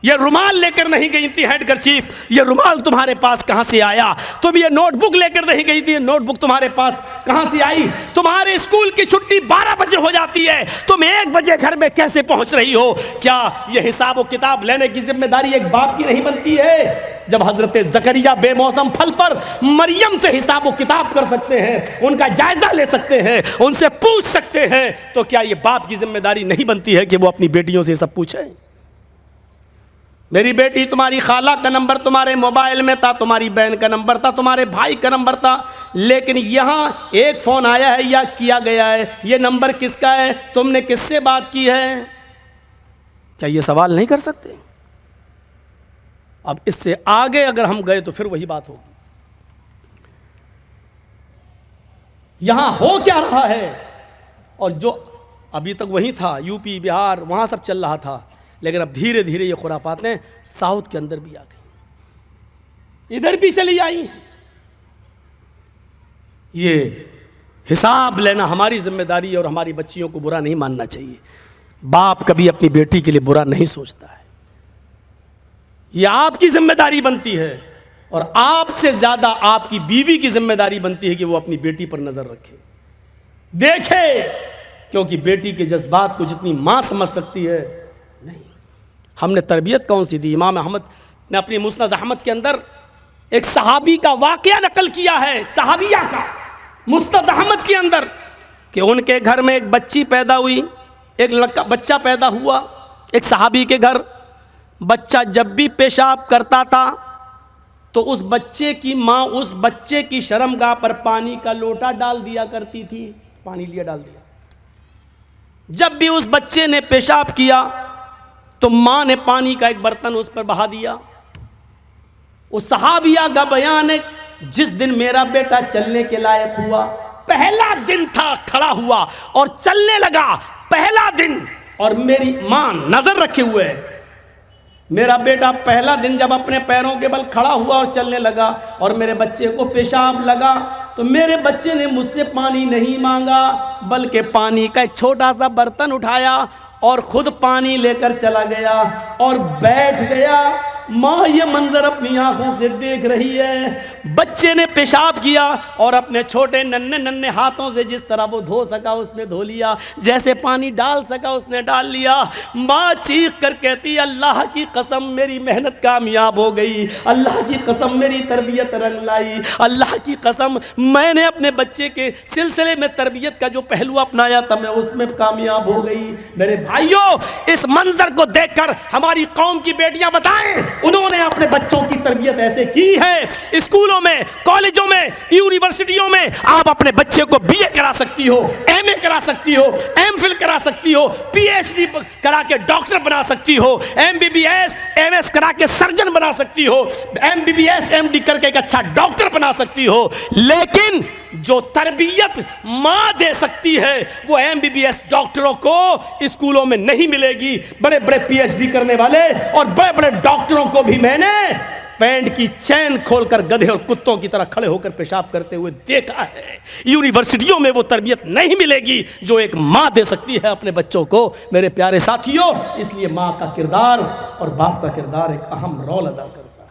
یہ رومال لے کر نہیں گئی تھی ہیڈ کرچیف، یہ رومال تمہارے پاس کہاں سے آیا؟ تم یہ نوٹ بک لے کر نہیں گئی تھی، یہ نوٹ بک تمہارے پاس کہاں سے آئی؟ تمہارے اسکول کی چھٹی 12 بجے ہو جاتی ہے، تم 1 بجے گھر میں کیسے پہنچ رہی ہو؟ کیا یہ حساب و کتاب لینے کی ذمہ داری ایک باپ کی نہیں بنتی ہے؟ جب حضرت زکریا بے موسم پھل پر مریم سے حساب و کتاب کر سکتے ہیں، ان کا جائزہ لے سکتے ہیں، ان سے پوچھ سکتے ہیں، تو کیا یہ باپ کی ذمہ داری نہیں بنتی ہے کہ وہ اپنی بیٹیوں سے سب پوچھیں؟ میری بیٹی، تمہاری خالہ کا نمبر تمہارے موبائل میں تھا، تمہاری بہن کا نمبر تھا، تمہارے بھائی کا نمبر تھا، لیکن یہاں ایک فون آیا ہے یا کیا گیا ہے، یہ نمبر کس کا ہے؟ تم نے کس سے بات کی ہے؟ کیا یہ سوال نہیں کر سکتے؟ اب اس سے آگے اگر ہم گئے تو پھر وہی بات ہوگی۔ یہاں ہو کیا رہا ہے؟ اور جو ابھی تک وہی تھا، یو پی، بہار، وہاں سب چل رہا تھا، لیکن اب دھیرے دھیرے یہ خرافاتیں ساؤتھ کے اندر بھی آ گئی، ادھر بھی چلی آئی۔ یہ حساب لینا ہماری ذمہ داری ہے، اور ہماری بچیوں کو برا نہیں ماننا چاہیے۔ باپ کبھی اپنی بیٹی کے لیے برا نہیں سوچتا ہے، یہ آپ کی ذمہ داری بنتی ہے، اور آپ سے زیادہ آپ کی بیوی کی ذمہ داری بنتی ہے کہ وہ اپنی بیٹی پر نظر رکھے، دیکھے، کیونکہ بیٹی کے جذبات کو جتنی ماں سمجھ سکتی ہے نہیں۔ ہم نے تربیت کون سی دی؟ امام احمد نے اپنی مسند احمد کے اندر ایک صحابی کا واقعہ نقل کیا ہے، صحابیہ کا، مسند احمد کے اندر، کہ ان کے گھر میں ایک بچی پیدا ہوئی، ایک بچہ پیدا ہوا ایک صحابی کے گھر۔ بچہ جب بھی پیشاب کرتا تھا تو اس بچے کی ماں اس بچے کی شرمگاہ پر پانی کا لوٹا ڈال دیا کرتی تھی، پانی لیا ڈال دیا۔ جب بھی اس بچے نے پیشاب کیا تو ماں نے پانی کا ایک برتن اس پر بہا دیا۔ اس صحابیہ کا بیان ہے، جس دن میرا بیٹا چلنے کے لائق ہوا، پہلا دن تھا، کھڑا ہوا اور چلنے لگا، پہلا دن، اور میری ماں نظر رکھے ہوئے ہے، میرا بیٹا پہلا دن جب اپنے پیروں کے بل کھڑا ہوا اور چلنے لگا اور میرے بچے کو پیشاب لگا تو میرے بچے نے مجھ سے پانی نہیں مانگا، بلکہ پانی کا ایک چھوٹا سا برتن اٹھایا اور خود پانی لے کر چلا گیا اور بیٹھ گیا۔ ماں یہ منظر اپنی آنکھوں سے دیکھ رہی ہے، بچے نے پیشاب کیا اور اپنے چھوٹے ننھے ہاتھوں سے جس طرح وہ دھو سکا اس نے دھو لیا، جیسے پانی ڈال سکا اس نے ڈال لیا۔ ماں چیخ کر کہتی، اللہ کی قسم میری محنت کامیاب ہو گئی، اللہ کی قسم میری تربیت رنگ لائی، اللہ کی قسم میں نے اپنے بچے کے سلسلے میں تربیت کا جو پہلو اپنایا تھا میں اس میں کامیاب ہو گئی۔ میرے بھائیوں، اس منظر کو دیکھ کر ہماری قوم کی بیٹیاں بتائیں انہوں نے اپنے بچوں کی تربیت ایسے کی ہے۔ اسکولوں میں، کالجوں میں، یونیورسٹیوں میں آپ اپنے بچے کو بی اے کرا سکتی ہو، ایم اے کرا سکتی ہو، ایم فل کرا سکتی ہو، پی ایچ ڈی کرا کے ڈاکٹر بنا سکتی ہو، M B B S M S کرا کے سرجن بنا سکتی ہو، M B B S M D کر کے ایک اچھا ڈاکٹر بنا سکتی ہو، لیکن جو تربیت ماں دے سکتی ہے وہ ایم بی بی ایس ڈاکٹروں کو اسکولوں میں نہیں ملے گی۔ بڑے بڑے پی ایچ ڈی کرنے والے اور بڑے بڑے ڈاکٹروں کو بھی میں نے پینٹ کی چین کھول کر گدھے اور کتوں کی طرح کھڑے ہو کر پیشاب کرتے ہوئے دیکھا ہے۔ یونیورسٹیوں میں وہ تربیت نہیں ملے گی جو ایک ماں دے سکتی ہے اپنے بچوں کو۔ میرے پیارے ساتھیوں، اس لیے ماں کا کردار اور باپ کا کردار ایک اہم رول ادا کرتا ہے۔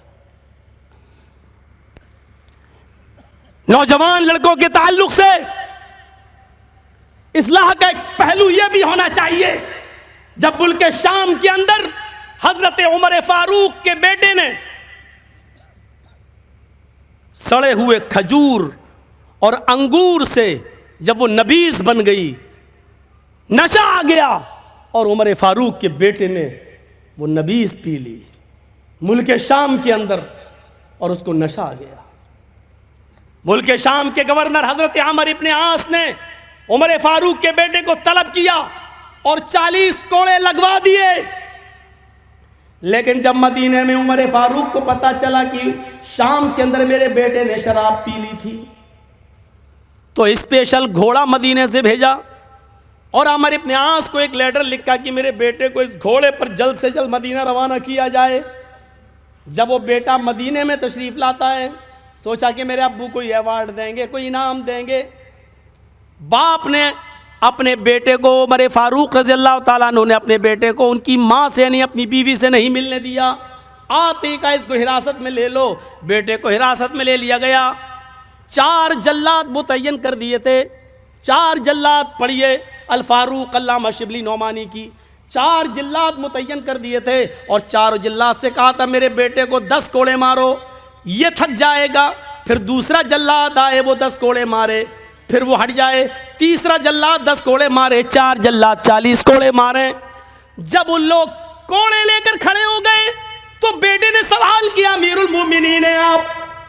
نوجوان لڑکوں کے تعلق سے اصلاح کا ایک پہلو یہ بھی ہونا چاہیے، جب ملک شام کے اندر حضرت عمر فاروق کے بیٹے نے سڑے ہوئے کھجور اور انگور سے جب وہ نبیذ بن گئی، نشہ آ گیا اور عمر فاروق کے بیٹے نے وہ نبیذ پی لی ملک شام کے اندر اور اس کو نشہ آ گیا۔ ملک شام کے گورنر حضرت عمرو ابن عاص نے عمر فاروق کے بیٹے کو طلب کیا اور 40 کوڑے لگوا دیے، لیکن جب مدینے میں عمر فاروق کو پتا چلا کہ شام کے اندر میرے بیٹے نے شراب پی لی تھی تو اسپیشل گھوڑا مدینے سے بھیجا اور عمرو ابن عاص کو ایک لیٹر لکھا کہ میرے بیٹے کو اس گھوڑے پر جلد سے جلد مدینہ روانہ کیا جائے۔ جب وہ بیٹا مدینے میں تشریف لاتا ہے، سوچا کہ میرے ابو کوئی ایوارڈ دیں گے، کوئی انعام دیں گے۔ باپ نے اپنے بیٹے کو عمر فاروق رضی اللہ تعالیٰ عنہ نے اپنے بیٹے کو ان کی ماں سے یعنی اپنی بیوی سے نہیں ملنے دیا. آتے کا اس کو حراست میں لے لو. بیٹے کو حراست میں لے لیا گیا. 4 جلاد متعین کر دیے تھے. 4 جلاد پڑھیے الفاروق علامہ شبلی نعمانی کی. 4 جلاد متعین کر دیے تھے اور 4 جلاد سے کہا تھا میرے بیٹے کو 10 کوڑے مارو, یہ تھک جائے گا. پھر دوسرا جلاد آئے, وہ 10 کوڑے مارے, پھر وہ ہٹ جائے. تیسرا جلاد 10 کوڑے مارے. 4 جلاد 40 کوڑے مارے. جب ان لوگ کوڑے لے کر کھڑے ہو گئے تو بیٹے نے سوال کیا, امیر المومنین ہیں آپ,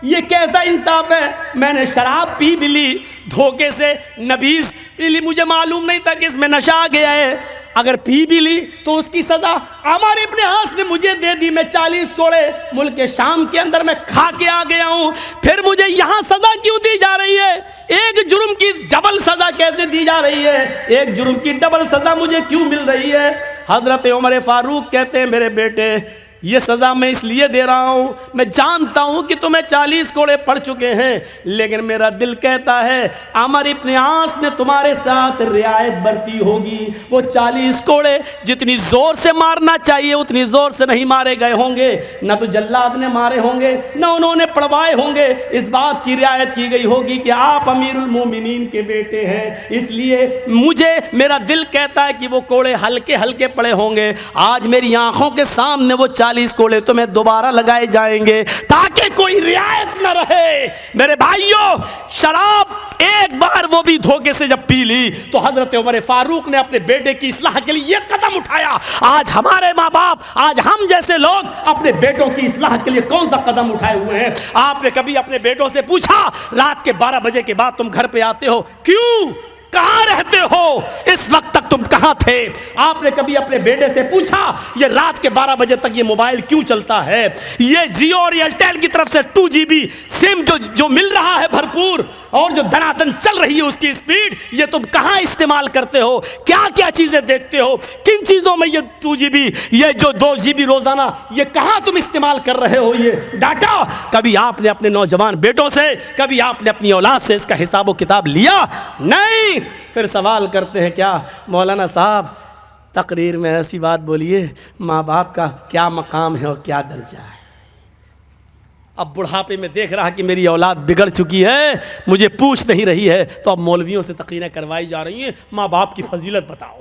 یہ کیسا انصاف ہے؟ میں نے شراب پی بھی لی دھوکے سے, نبیذ پی لی, مجھے معلوم نہیں تھا کہ اس میں نشہ آ گیا ہے. اگر پی بھی لی تو اس کی سزا ہمارے ابن عاص نے مجھے دے دی. میں 40 کوڑے ملک شام کے اندر میں کھا کے آ گیا ہوں, پھر مجھے یہاں سزا کیوں دی جا رہی ہے؟ ایک جرم کی ڈبل سزا کیسے دی جا رہی ہے؟ ایک جرم کی ڈبل سزا مجھے کیوں مل رہی ہے؟ حضرت عمر فاروق کہتے ہیں میرے بیٹے یہ سزا میں اس لیے دے رہا ہوں, میں جانتا ہوں کہ تمہیں 40 کوڑے پڑ چکے ہیں, لیکن میرا دل کہتا ہے عمر ابن عاص نے تمہارے ساتھ رعایت برتی ہوگی. وہ 40 کوڑے جتنی زور سے مارنا چاہیے اتنی زور سے نہیں مارے گئے ہوں گے, نہ تو جلاد نے مارے ہوں گے نہ انہوں نے پڑوائے ہوں گے. اس بات کی رعایت کی گئی ہوگی کہ آپ امیر المومنین کے بیٹے ہیں, اس لیے مجھے میرا دل کہتا ہے کہ وہ کوڑے ہلکے ہلکے پڑے ہوں گے. آج میری آنکھوں کے سامنے وہ 40 کوڑے تمہیں دوبارہ لگائے جائیں گے تاکہ کوئی رعایت نہ رہے. میرے بھائیوں, شراب ایک بار وہ بھی دھوکے سے جب پی لی تو حضرت عمر فاروق نے اپنے بیٹے کی اصلاح کے لیے یہ قدم اٹھایا. آج ہمارے ماں باپ, آج ہم جیسے لوگ اپنے بیٹوں کی اصلاح کے لیے کون سا قدم اٹھائے ہوئے ہیں؟ آپ نے کبھی اپنے بیٹوں سے پوچھا رات کے 12 بجے کے بعد تم گھر پہ آتے ہو کیوں؟ کہاں رہتے ہو؟ اس وقت تک تم کہاں تھے؟ آپ نے کبھی اپنے بیٹے سے پوچھا یہ رات کے 12 بجے تک یہ موبائل کیوں چلتا ہے؟ یہ جیو اور ایئرٹیل کی طرف سے 2 GB سم جو مل رہا ہے بھرپور اور جو دھناتن چل رہی ہے اس کی اسپیڈ, یہ تم کہاں استعمال کرتے ہو؟ کیا کیا چیزیں دیکھتے ہو؟ کن چیزوں میں یہ 2 GB یہ جو 2 GB روزانہ یہ کہاں تم استعمال کر رہے ہو یہ ڈاٹا؟ کبھی آپ نے اپنے نوجوان بیٹوں سے, کبھی آپ نے اپنی اولاد سے اس کا حساب و کتاب لیا؟ نہیں. پھر سوال کرتے ہیں کیا مولانا صاحب تقریر میں ایسی بات بولیے, ماں باپ کا کیا مقام ہے اور کیا درجہ ہے؟ اب بڑھاپے میں دیکھ رہا کہ میری اولاد بگڑ چکی ہے, مجھے پوچھ نہیں رہی ہے, تو اب مولویوں سے تقریریں کروائی جا رہی ہیں, ماں باپ کی فضیلت بتاؤ.